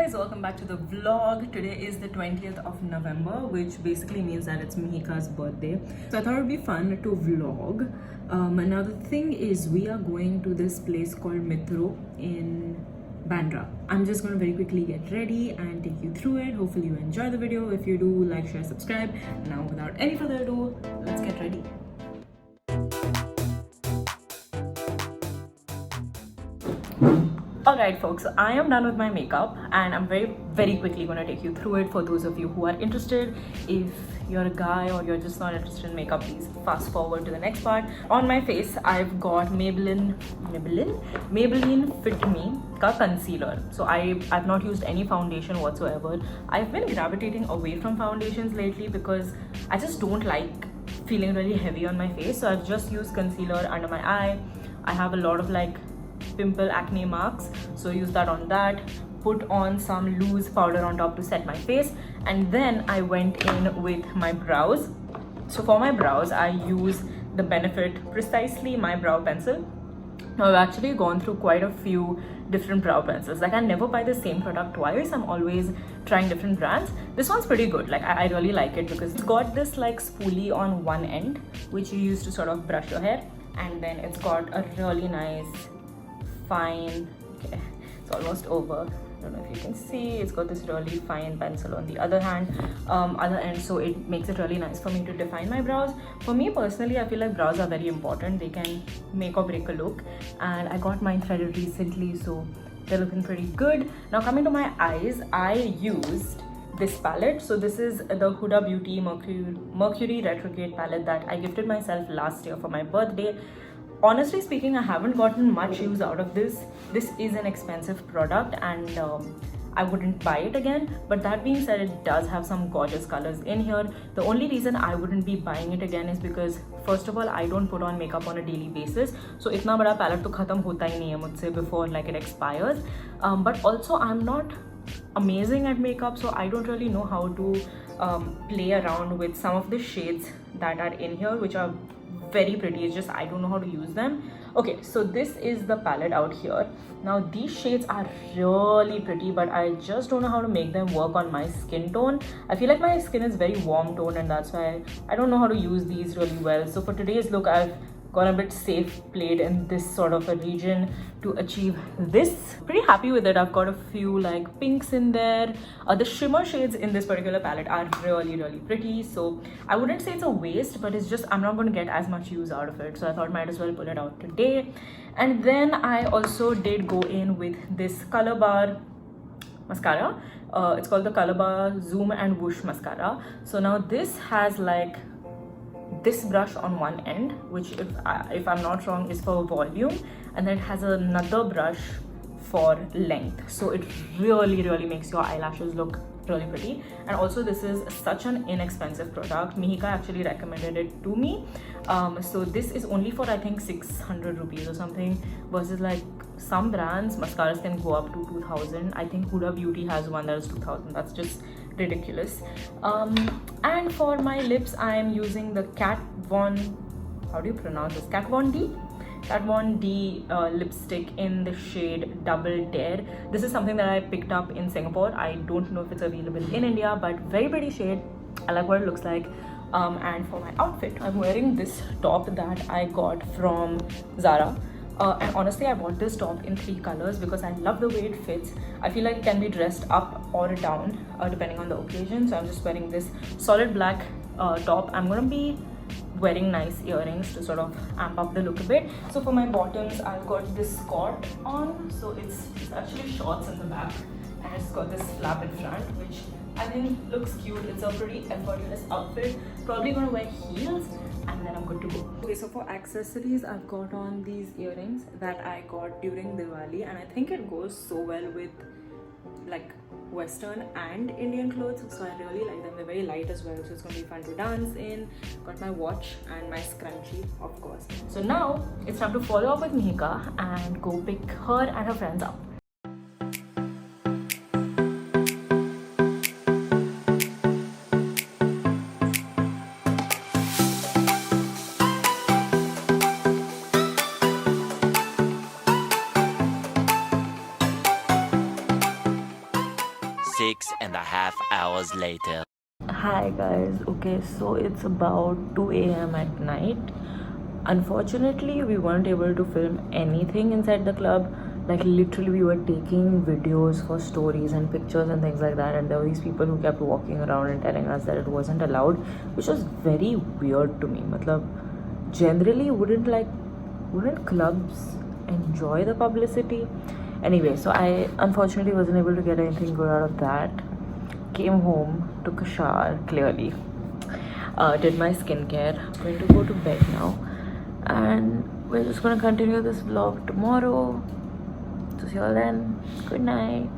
guys, welcome back to the vlog. Today is the 20th of November, which basically means that it's Mihika's birthday. So I thought it would be fun to vlog. Now the thing is, we are going to this place called Mithro in Bandra. I'm just going to very quickly get ready and take you through it. Hopefully you enjoy the video. If you do, like, share, subscribe. Now without any further ado, let's get ready. Alright folks, so I am done with my makeup and I'm very quickly going to take you through it for those of you who are interested. If you're a guy or you're just not interested in makeup, please fast forward to the next part. On my face, I've got Maybelline Fit Me ka concealer. So I've not used any foundation whatsoever. I've been gravitating away from foundations lately because I just don't like feeling really heavy on my face. So I've just used concealer under my eye. I have a lot of pimple acne marks, so use that on that. Put on some loose powder on top to set my face, and then I went in with my brows. So for my brows, I use the Benefit Precisely My Brow Pencil. Now I've actually gone through quite a few different brow pencils. I never buy the same product twice. I'm always trying different brands. This one's pretty good. I really like it because it's got this spoolie on one end, which you use to sort of brush your hair, and then it's got a really nice fine, okay, it's almost over. I don't know if you can see, it's got this really fine pencil on the other end, so it makes it really nice for me to define my brows. For me personally, I feel like brows are very important. They can make or break a look, and I got mine threaded recently, so they're looking pretty good. Now coming to my eyes, I used this palette. So this is the Huda Beauty Mercury Retrograde palette that I gifted myself last year for my birthday. Honestly speaking, I haven't gotten much use out of this. This is an expensive product and I wouldn't buy it again. But that being said, it does have some gorgeous colors in here. The only reason I wouldn't be buying it again is because, first of all, I don't put on makeup on a daily basis. So itna bada palette to khatam hota hi nahi hai mujhse before it expires. But also I'm not amazing at makeup, so I don't really know how to play around with some of the shades that are in here, which are very pretty. It's just I don't know how to use them. Okay, so this is the palette out here. Now these shades are really pretty, but I just don't know how to make them work on my skin tone. I feel like my skin is very warm tone, and that's why I don't know how to use these really well. So for today's look, I've gone a bit safe played in this sort of a region to achieve this. Pretty happy with it. I've got a few pinks in there. The shimmer shades in this particular palette are really pretty, so I wouldn't say it's a waste, but it's just I'm not going to get as much use out of it, so I thought might as well pull it out today. And then I also did go in with this Color Bar mascara. It's called the Color Bar Zoom and Whoosh mascara. So now this has this brush on one end, which if I'm not wrong is for volume, and then it has another brush for length, so it really makes your eyelashes look really pretty. And also this is such an inexpensive product. Mihika actually recommended it to me. So this is only for I think 600 rupees or something, versus some brands mascaras can go up to 2000. I think Huda Beauty has one that is 2000. That's just ridiculous. And for my lips, I am using the Kat Von, how do you pronounce this? Kat Von D lipstick in the shade Double Dare. This is something that I picked up in Singapore. I don't know if it's available in India, but very pretty shade. I like what it looks like. And for my outfit, I'm wearing this top that I got from Zara. And honestly, I bought this top in 3 colors because I love the way it fits. I feel like it can be dressed up or down depending on the occasion. So I'm just wearing this solid black top. I'm gonna be wearing nice earrings to sort of amp up the look a bit. So for my bottoms, I've got this skirt on. So it's actually shorts in the back, and it's got this flap in front, which I think looks cute. It's a pretty effortless outfit. Probably gonna wear heels, and then I'm good to go. Okay, so for accessories, I've got on these earrings that I got during Diwali, and I think it goes so well with Western and Indian clothes, so I really like them. They're very light as well, so it's gonna be fun to dance in. Got my watch and my scrunchie, of course. So now it's time to follow up with Mihika and go pick her and her friends up. 6.5 hours later. Hi guys, okay, so it's about 2 a.m. at night. Unfortunately, we weren't able to film anything inside the club. Like, literally, we were taking videos for stories and pictures and things like that, and there were these people who kept walking around and telling us that it wasn't allowed, which was very weird to me. Matlab, generally, wouldn't clubs enjoy the publicity? Anyway, so I unfortunately wasn't able to get anything good out of that. Came home, took a shower, clearly. Did my skincare. Going to go to bed now. And we're just gonna continue this vlog tomorrow. So see you all then. Good night.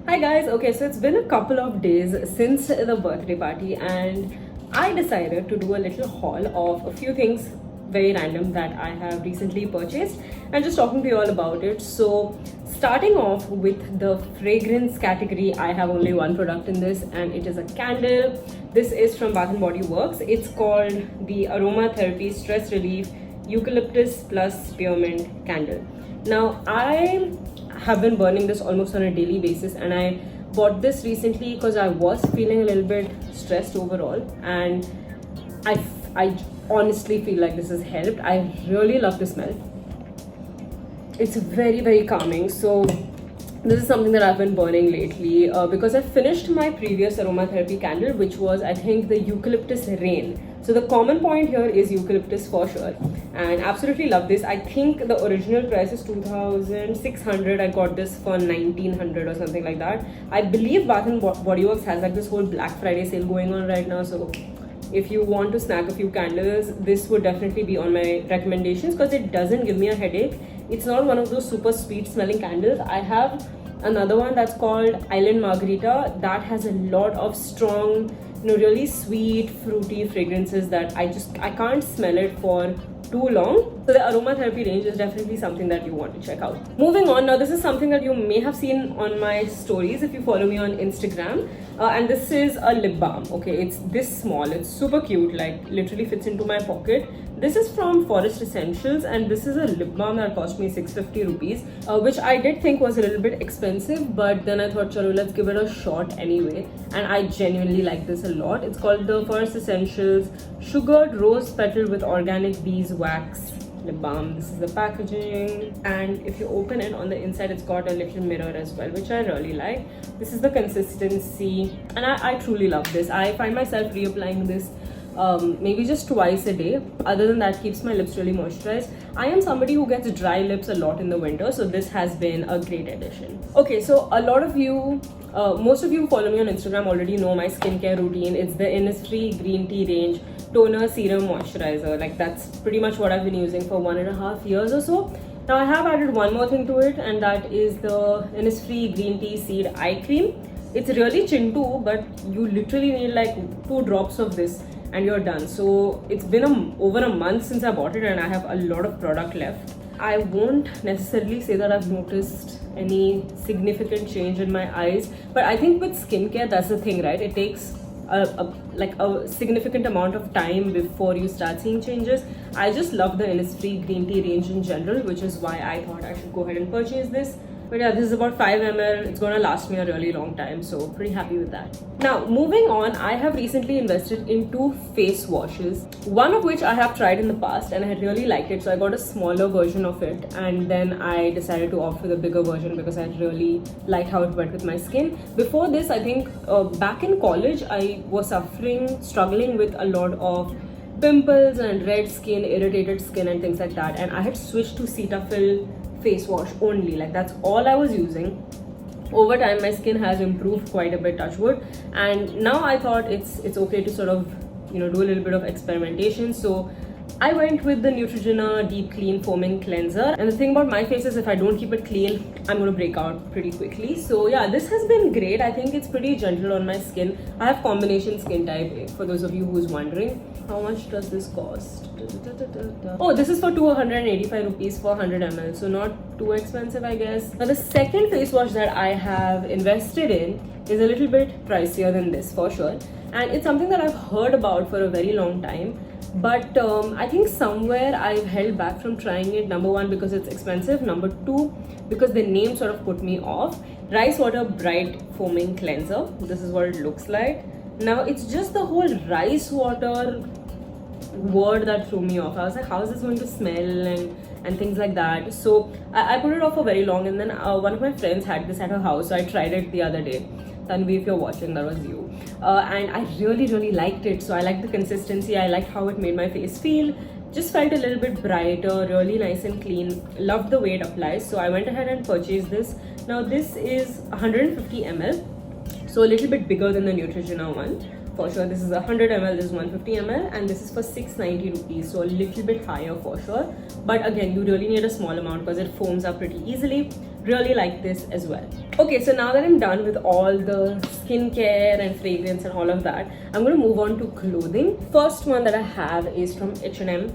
Hi guys, okay, so it's been a couple of days since the birthday party, and I decided to do a little haul of a few things very random that I have recently purchased and just talking to you all about it. So starting off with the fragrance category, I have only one product in this, and it is a candle. This is from Bath & Body Works. It's called the Aromatherapy Stress Relief Eucalyptus Plus Spearmint Candle. Now I have been burning this almost on a daily basis, and I bought this recently because I was feeling a little bit stressed overall, and I honestly feel like this has helped. I really love the smell. It's very calming. So this is something that I've been burning lately because I finished my previous aromatherapy candle, which was, I think, the Eucalyptus Rain. So the common point here is eucalyptus for sure, and absolutely love this. I think the original price is 2,600. I got this for 1,900 or something like that. I believe Bath & Body Works has like this whole Black Friday sale going on right now, so if you want to snag a few candles, this would definitely be on my recommendations because it doesn't give me a headache. It's not one of those super sweet smelling candles. I have another one that's called Island Margarita that has a lot of strong, really sweet, fruity fragrances that I can't smell it for too long. So the aromatherapy range is definitely something that you want to check out. Moving on, now this is something that you may have seen on my stories if you follow me on Instagram, and this is a lip balm. Okay, it's this small, it's super cute, like literally fits into my pocket. This is from Forest Essentials, and this is a lip balm that cost me 650 rupees, which I did think was a little bit expensive, but then I thought, chalo, let's give it a shot anyway. And I genuinely like this a lot. It's called the Forest Essentials Sugared Rose Petal with Organic Bees Wax lip balm. This is the packaging, and if you open it, on the inside it's got a little mirror as well, which I really like. This is the consistency, and I truly love this. I find myself reapplying this maybe just twice a day. Other than that, keeps my lips really moisturized. I am somebody who gets dry lips a lot in the winter, so this has been a great addition. Okay, so a lot of you, most of you who follow me on Instagram already know my skincare routine. It's the Innisfree green tea range toner, serum, moisturizer. Like, that's pretty much what I've been using for 1.5 years or so. Now I have added one more thing to it, and that is the Innisfree green tea seed eye cream. It's really chintu, but you literally need like 2 drops of this and you're done. So it's been over a month since I bought it, and I have a lot of product left. I won't necessarily say that I've noticed any significant change in my eyes, but I think with skincare, that's the thing, right? It takes a significant amount of time before you start seeing changes. I just love the Innisfree green tea range in general, which is why I thought I should go ahead and purchase this. But yeah, this is about 5 ml. It's gonna last me a really long time, so pretty happy with that. Now, moving on, I have recently invested in 2 face washes. One of which I have tried in the past and I really liked it, so I got a smaller version of it, and then I decided to opt for the bigger version because I really liked how it went with my skin. Before this, I think back in college, I was struggling with a lot of pimples and red skin, irritated skin and things like that, and I had switched to Cetaphil face wash only. Like, that's all I was using. Over time, my skin has improved quite a bit, touch wood, and now I thought it's okay to sort of, do a little bit of experimentation. So I went with the Neutrogena Deep Clean Foaming Cleanser, and the thing about my face is if I don't keep it clean, I'm going to break out pretty quickly. So yeah, this has been great. I think it's pretty gentle on my skin. I have combination skin type, for those of you who's wondering. How much does this cost? Oh, this is for 285 rupees for 100 ml, so not too expensive, I guess. Now, the second face wash that I have invested in is a little bit pricier than this for sure, and it's something that I've heard about for a very long time. But I think somewhere I've held back from trying it. Number one, because it's expensive. Number two, because the name sort of put me off. Rice Water Bright Foaming Cleanser. This is what it looks like. Now it's just the whole rice water word that threw me off. I was like, how is this going to smell and things like that. So I put it off for very long, and then one of my friends had this at her house, so I tried it the other day. Tanvi, if you're watching, that was you. And I really liked it. So I liked the consistency, I liked how it made my face feel. Just felt a little bit brighter, really nice and clean. Loved the way it applies, so I went ahead and purchased this. Now this is 150 ml, so a little bit bigger than the Neutrogena one. For sure, this is 100 ml, this is 150 ml, and this is for 690 rupees, so a little bit higher for sure. But again, you really need a small amount because it foams up pretty easily. Really like this as well. Okay, so now that I'm done with all the skincare and fragrance and all of that, I'm going to move on to clothing. First one that I have is from H&M.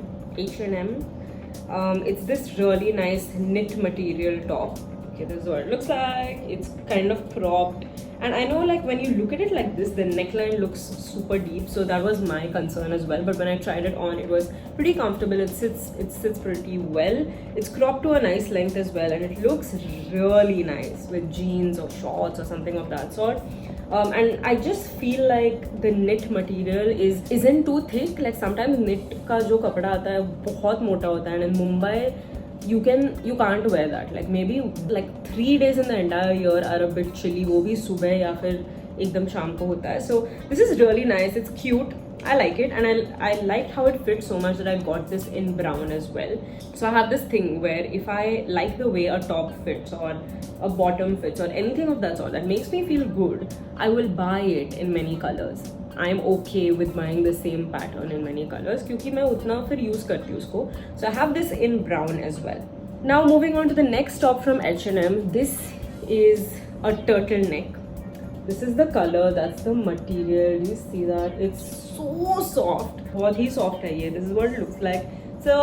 It's this really nice knit material top. Okay, this is what it looks like. It's kind of cropped, and I know, like, when you look at it like this, the neckline looks super deep, so that was my concern as well. But when I tried it on, it was pretty comfortable. It sits pretty well. It's cropped to a nice length as well, and it looks really nice with jeans or shorts or something of that sort. And I just feel like the knit material isn't too thick. Like, sometimes knit का जो कपड़ा आता है बहुत मोटा होता है, and in Mumbai you can't wear that. Like, maybe like 3 days in the entire year are a bit chilly, वो भी सुबह या फिर एकदम शाम को होता है. So this is really nice. It's cute. I like it, and I liked how it fits so much that I got this in brown as well. So I have this thing where if I like the way a top fits or a bottom fits or anything of that sort that makes me feel good, I will buy it in many colors. I'm okay with buying the same pattern in many colors क्योंकि मैं उतना फिर use करती हूँ उसको. So I have this in brown as well. Now moving on to the next top from H&M. This is a turtleneck. This is the color, that's the material. Do you see that? It's so soft. बहुत ही soft है ये. This is what it looks like. So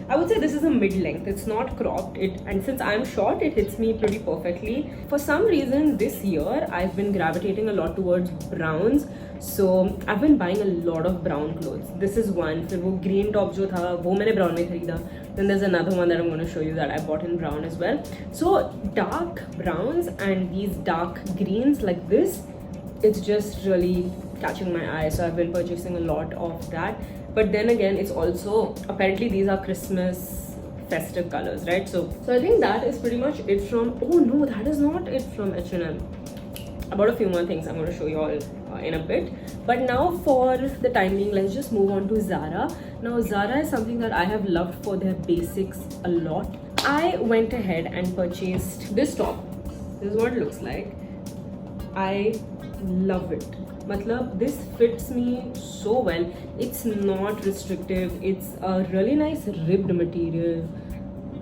I would say this is a mid-length. It's not cropped. And since I'm short, it hits me pretty perfectly. For some reason this year I've been gravitating a lot towards browns. So I've been buying a lot of brown clothes. This is one. फिर वो green top जो था वो मैंने brown में खरीदा. Then there's another one that I'm going to show you that I bought in brown as well. So dark browns and these dark greens like this, it's just really catching my eye. So I've been purchasing a lot of that. But then again, it's also, apparently these are Christmas festive colors, right? So I think that is pretty much it from, oh no, that is not it from H&M. About a few more things I'm going to show you all in a bit. But now for the time being, let's just move on to Zara. Now Zara is something that I have loved for their basics a lot. I went ahead and purchased this top. This is what it looks like. I love it. Matlab, this fits me so well. It's not restrictive. It's a really nice ribbed material.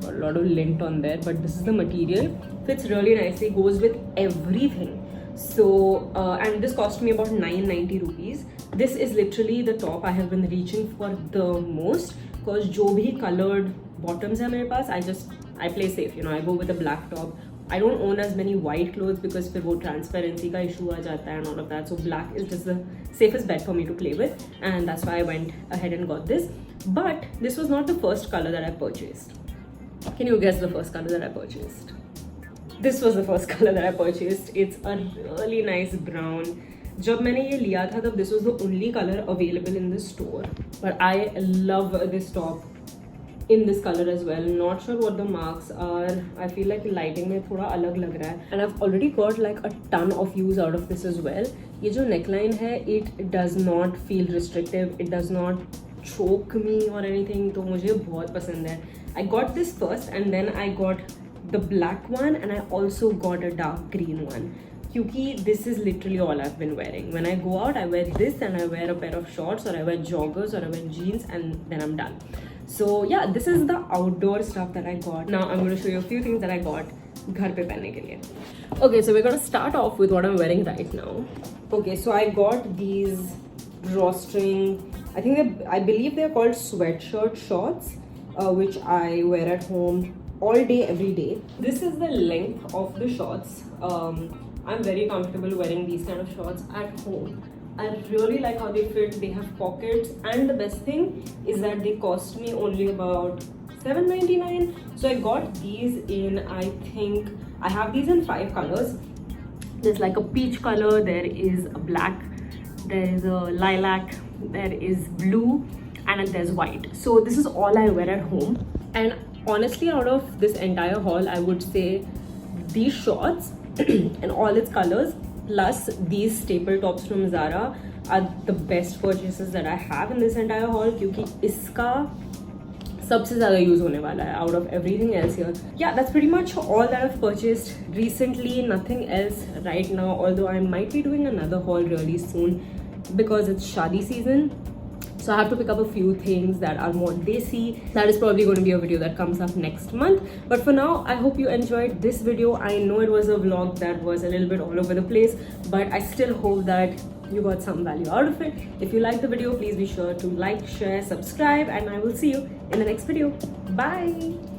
Got a lot of lint on there, but this is the material. Fits really nicely, goes with everything. So and this cost me about 990 rupees. This is literally the top I have been reaching for the most, because jo bhi colored bottoms hai mere paas, I play safe, you know. I go with a black top. I don't own as many white clothes because फिर वो transparency का issue आ जाता है and all of that. So black is just the safest bet for me to play with, and that's why I went ahead and got this. But this was not the first color that I purchased. Can you guess the first color that I purchased? This was the first color that I purchased. It's a really nice brown. जब मैंने ये लिया था तब this was the only color available in the store. But I love this top in this color as well. Not sure what the marks are. I feel like lighting में थोड़ा अलग लग रहा है. And I've already got like a ton of use out of this as well. ये जो neckline है, it does not feel restrictive. It does not choke me or anything. तो मुझे बहुत पसंद है. I got this first and then I got the black one, and I also got a dark green one. Kyuki this is literally all I've been wearing. When I go out, I wear this and I wear a pair of shorts, or I wear joggers, or I wear jeans, and then I'm done. So yeah, this is the outdoor stuff that I got. Now I'm going to show you a few things that I got घर पे पहनने के लिए. Okay, so we're going to start off with what I'm wearing right now. Okay, so I got these drawstring, I believe they're called sweatshirt shorts, which I wear at home all day, every day. This is the length of the shorts. I'm very comfortable wearing these kind of shorts at home. I really like how they fit. They have pockets, and the best thing is that they cost me only about $7.99. So I got these in, I think I have these in 5 colors. There's like a peach color, there is a black, there is a lilac, there is blue, and there's white. So this is all I wear at home. And honestly, out of this entire haul, I would say these shorts and all its colors plus these staple tops from Zara are the best purchases that I have in this entire haul, क्योंकि इसका सबसे ज़्यादा use होने वाला है out of everything else here. Yeah, that's pretty much all that I've purchased recently. Nothing else right now, although I might be doing another haul really soon because it's shadi season. So I have to pick up a few things that are more desi. That is probably going to be a video that comes up next month. But for now, I hope you enjoyed this video. I know it was a vlog that was a little bit all over the place, but I still hope that you got some value out of it. If you liked the video, please be sure to like, share, subscribe, and I will see you in the next video. Bye!